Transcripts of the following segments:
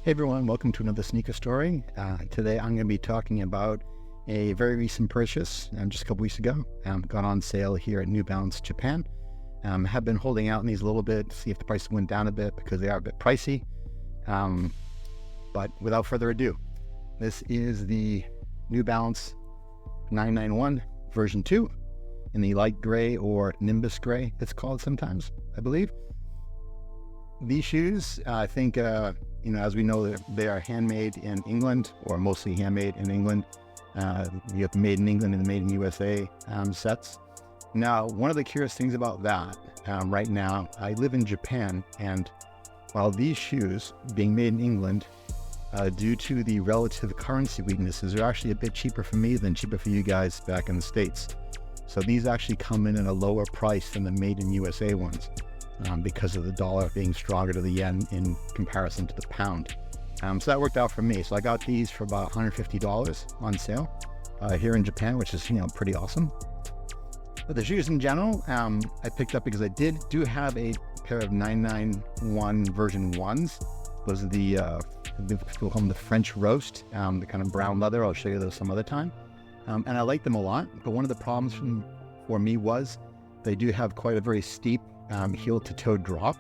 Hey everyone, welcome to another sneaker story. Today I'm going to be talking about a very recent purchase just a couple weeks ago. Got on sale here at New Balance Japan. Have been holding out in these a little bit to see if the price went down a bit because they are a bit pricey. But without further ado, this is the New Balance 991 version 2 in the light gray or Nimbus gray, it's called sometimes, I believe. These shoes, I think, as we know, they are handmade in England, or mostly handmade in England. You have the made in England and the made in USA sets. Now, one of the curious things about that, right now, I live in Japan, and while these shoes, being made in England, due to the relative currency weaknesses, are actually a bit cheaper for me than cheaper for you guys back in the States. So these actually come in at a lower price than the made in USA ones. Because of the dollar being stronger to the yen in comparison to the pound. So that worked out for me. So I got these for about $150 on sale here in Japan, which is, pretty awesome. But the shoes in general, I picked up because I do have a pair of 991 version 1s. Those are we'll call them the French roast, the kind of brown leather. I'll show you those some other time. And I like them a lot, but one of the problems for me was they do have quite a very steep heel to toe drop.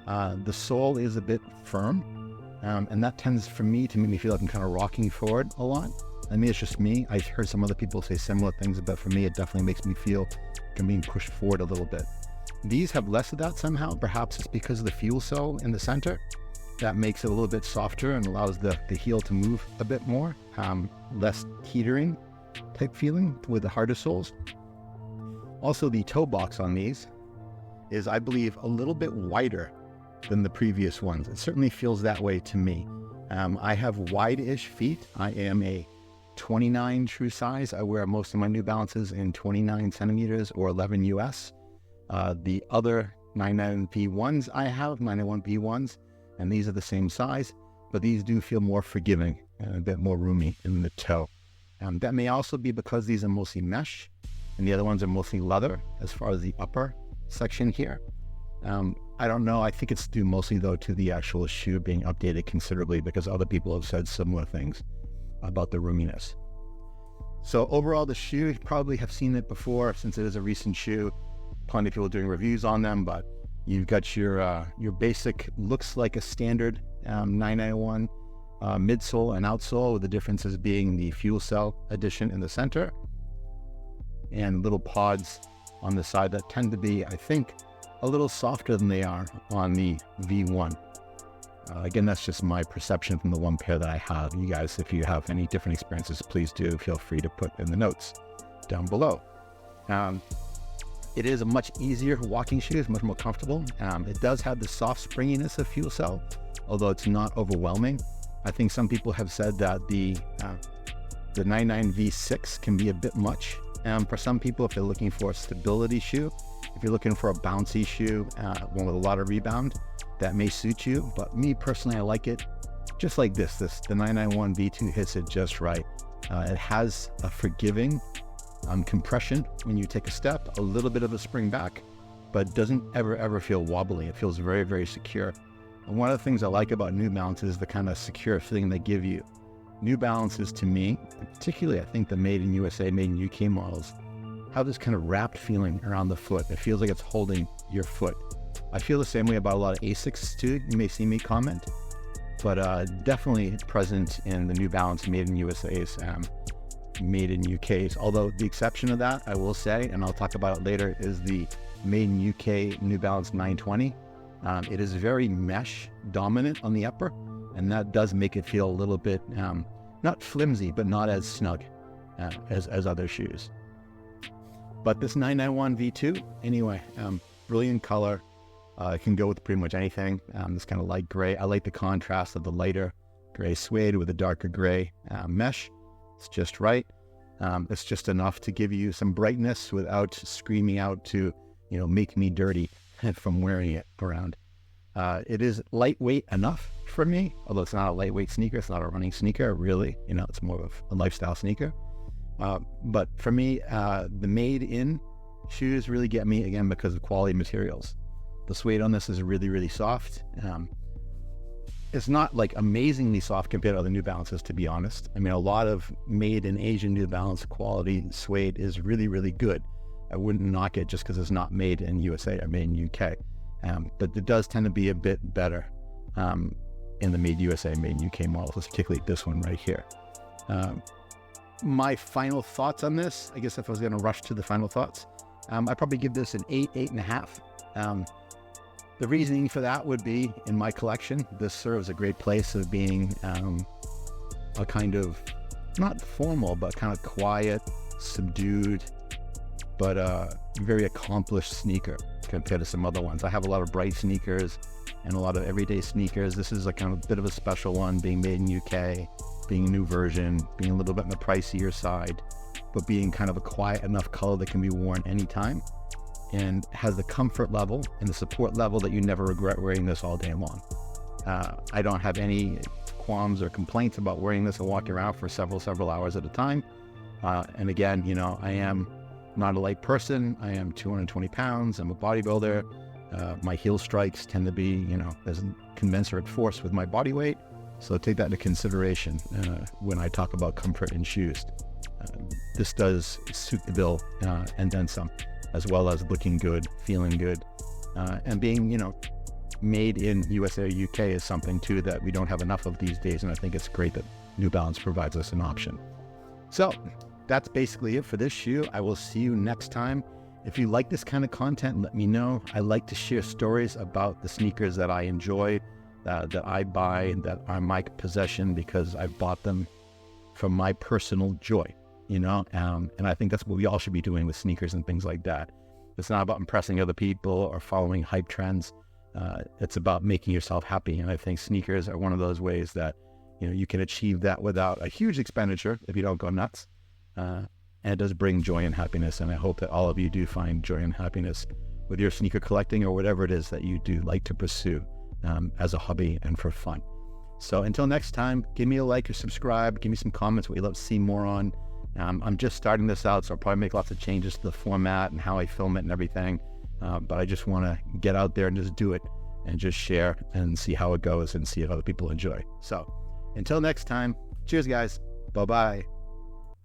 The sole is a bit firm, and that tends for me to make me feel like I'm kind of rocking forward a lot. I mean, it's just me. I've heard some other people say similar things, but for me, it definitely makes me feel like I'm being pushed forward a little bit. These have less of that somehow. Perhaps it's because of the fuel cell in the center that makes it a little bit softer and allows the heel to move a bit more, less teetering type feeling with the harder soles. Also, the toe box on these is, I believe, a little bit wider than the previous ones. It certainly feels that way to me. I have wide-ish feet. I am a 29 true size. I wear most of my New Balances in 29 centimeters or 11 US. The other 99V1s I have, 991V1s, and these are the same size, but these do feel more forgiving and a bit more roomy in the toe. That may also be because these are mostly mesh, and the other ones are mostly leather as far as the upper section here. I don't know. I think it's due mostly though to the actual shoe being updated considerably, because other people have said similar things about the roominess. So overall, the shoe, you probably have seen it before since it is a recent shoe. Plenty of people doing reviews on them, but you've got your basic, looks like a standard 991 midsole and outsole, with the differences being the fuel cell addition in the center and little pods on the side that tend to be, I think, a little softer than they are on the V1. Again, that's just my perception from the one pair that I have. You guys, if you have any different experiences, please do feel free to put in the notes down below. It is a much easier walking shoe. It's much more comfortable. It does have the soft springiness of fuel cell, although it's not overwhelming. I think some people have said that the 99V6 can be a bit much. For some people, if they're looking for a stability shoe, if you're looking for a bouncy shoe, one with a lot of rebound, that may suit you. But me personally, I like it just like this. The 991 V2 hits it just right. It has a forgiving compression when you take a step, a little bit of a spring back, but doesn't ever feel wobbly. It feels very, very secure. And one of the things I like about New Balance is the kind of secure feeling they give you. New Balances, to me, particularly I think the made in USA, made in UK models, have this kind of wrapped feeling around the foot. It feels like it's holding your foot. I feel the same way about a lot of Asics too. You may see me comment, but definitely present in the New Balance made in USA's, made in UK's. Although the exception of that, I will say, and I'll talk about it later, is the made in UK New Balance 920. It is very mesh dominant on the upper, and that does make it feel a little bit, not flimsy, but not as snug as other shoes. But this 991 V2, anyway, brilliant color. It can go with pretty much anything. This kind of light gray. I like the contrast of the lighter gray suede with the darker gray mesh. It's just right. It's just enough to give you some brightness without screaming out to, make me dirty from wearing it around. It is lightweight enough for me, although it's not a lightweight sneaker. It's not a running sneaker, really. It's more of a lifestyle sneaker. But for me, the made-in shoes really get me, again, because of quality materials. The suede on this is really, really soft. It's not like amazingly soft compared to other New Balances, to be honest. I mean, a lot of made in Asian New Balance quality suede is really, really good. I wouldn't knock it just because it's not made in USA or made in UK. But it does tend to be a bit better in the made USA, made in UK models, particularly this one right here. My final thoughts on this, I guess if I was going to rush to the final thoughts, I'd probably give this an 8, 8.5. The reasoning for that would be, in my collection, this serves a great place of being a kind of, not formal, but kind of quiet, subdued, but very accomplished sneaker compared to some other ones. I have a lot of bright sneakers and a lot of everyday sneakers. This is a kind of bit of a special one, being made in UK, being a new version, being a little bit on the pricier side, but being kind of a quiet enough color that can be worn anytime, and has the comfort level and the support level that you never regret wearing this all day long. I don't have any qualms or complaints about wearing this and walking around for several hours at a time. And again, you know, I am not a light person. I am 220 pounds. I'm a bodybuilder. My heel strikes tend to be, you know, there's a commensurate force with my body weight. So take that into consideration when I talk about comfort in shoes. This does suit the bill and then some, as well as looking good, feeling good, and being, you know, made in USA or UK is something too that we don't have enough of these days, and I think it's great that New Balance provides us an option. So that's basically it for this shoe. I will see you next time. If you like this kind of content, let me know. I like to share stories about the sneakers that I enjoy, that I buy, that are my possession because I've bought them from my personal joy. You know, and I think that's what we all should be doing with sneakers and things like that. It's not about impressing other people or following hype trends. It's about making yourself happy. And I think sneakers are one of those ways that, you know, you can achieve that without a huge expenditure if you don't go nuts. And it does bring joy and happiness. And I hope that all of you do find joy and happiness with your sneaker collecting or whatever it is that you do like to pursue as a hobby and for fun. So until next time, give me a like or subscribe. Give me some comments what you'd love to see more on. I'm just starting this out, so I'll probably make lots of changes to the format and how I film it and everything. But I just want to get out there and just do it and just share and see how it goes and see if other people enjoy. So until next time, cheers, guys. Bye-bye.